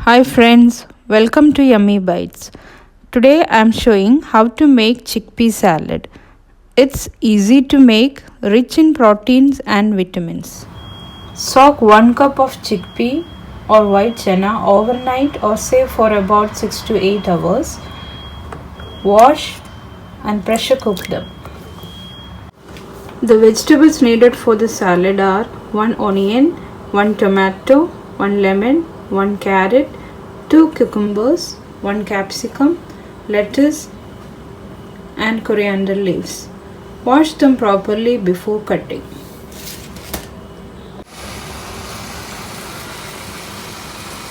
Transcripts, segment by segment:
Hi friends, welcome to Yummy Bites. Today I am showing how to make chickpea salad. It's easy to make, rich in proteins and vitamins. Soak 1 cup of chickpea or white chana overnight or say for about 6 to 8 hours. Wash and pressure cook them. The vegetables needed for the salad are 1 onion, 1 tomato, 1 lemon, 1 carrot, 2 cucumbers, 1 capsicum, lettuce and coriander leaves. Wash them properly before cutting.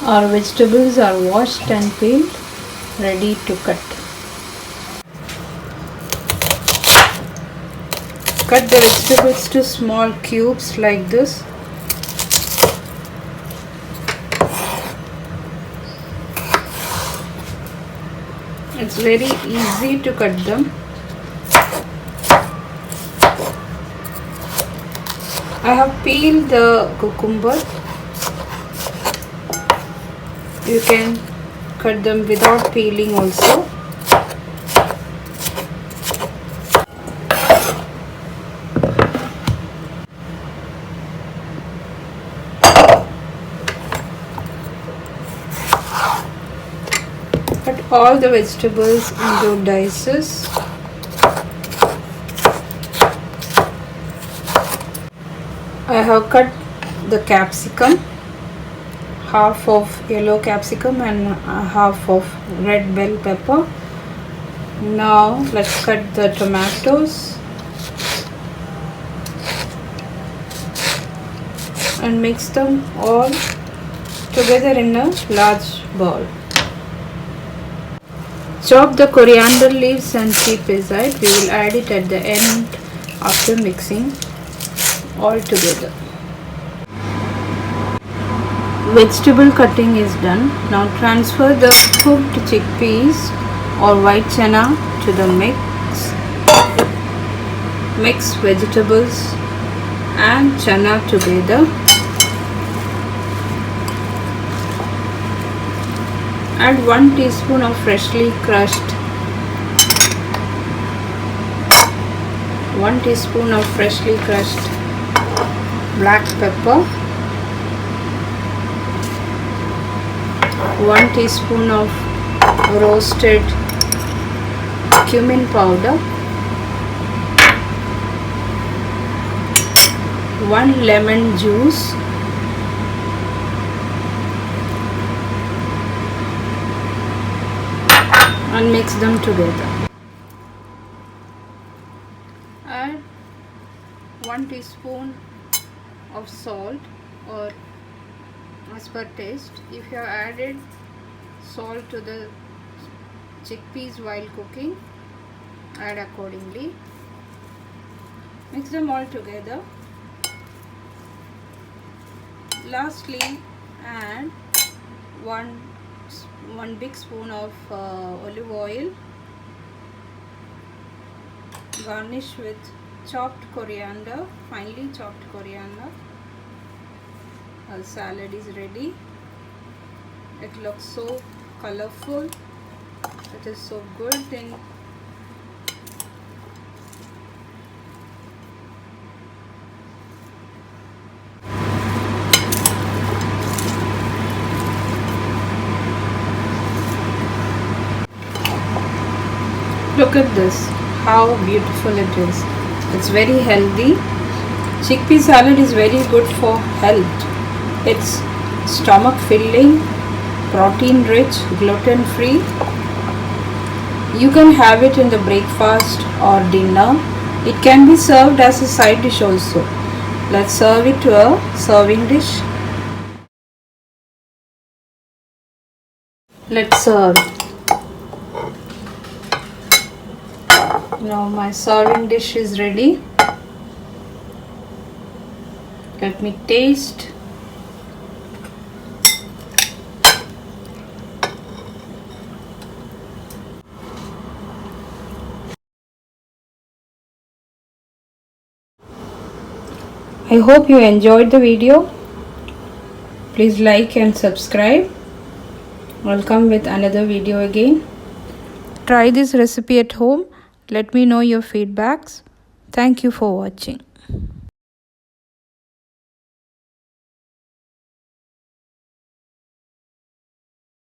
Our vegetables are washed and peeled, ready to cut. Cut the vegetables to small cubes like this. It's very easy to cut them. I have peeled the cucumber. You can cut them without peeling also. Cut all the vegetables into dices. I have cut the capsicum, half of yellow capsicum and half of red bell pepper. Now let's cut the tomatoes and mix them all together in a large bowl. Chop the coriander leaves and keep aside. We will add it at the end after mixing all together. Vegetable cutting is done. Now transfer the cooked chickpeas or white chana to the mix. Mix vegetables and chana together. Add 1 teaspoon of freshly crushed 1 teaspoon of freshly crushed black pepper, 1 teaspoon of roasted cumin powder, 1 lemon juice, and mix them together. Add 1 teaspoon of salt or as per taste. If you have added salt to the chickpeas while cooking, add accordingly. Mix them all together. Lastly, add one big spoon of olive oil. Garnish with chopped coriander, finely chopped coriander. Our salad is ready. It looks so colorful. It is so good. Then look at this, how beautiful it is. It's very healthy. Chickpea salad is very good for health. It's stomach filling, protein rich, gluten free. You can have it in the breakfast or dinner. It can be served as a side dish also. Let's serve it to a serving dish. Let's serve. Now my serving dish is ready. Let me taste. I hope you enjoyed the video. Please like and subscribe. I'll come with another video again. Try this recipe at home. Let me know your feedbacks. Thank you for watching.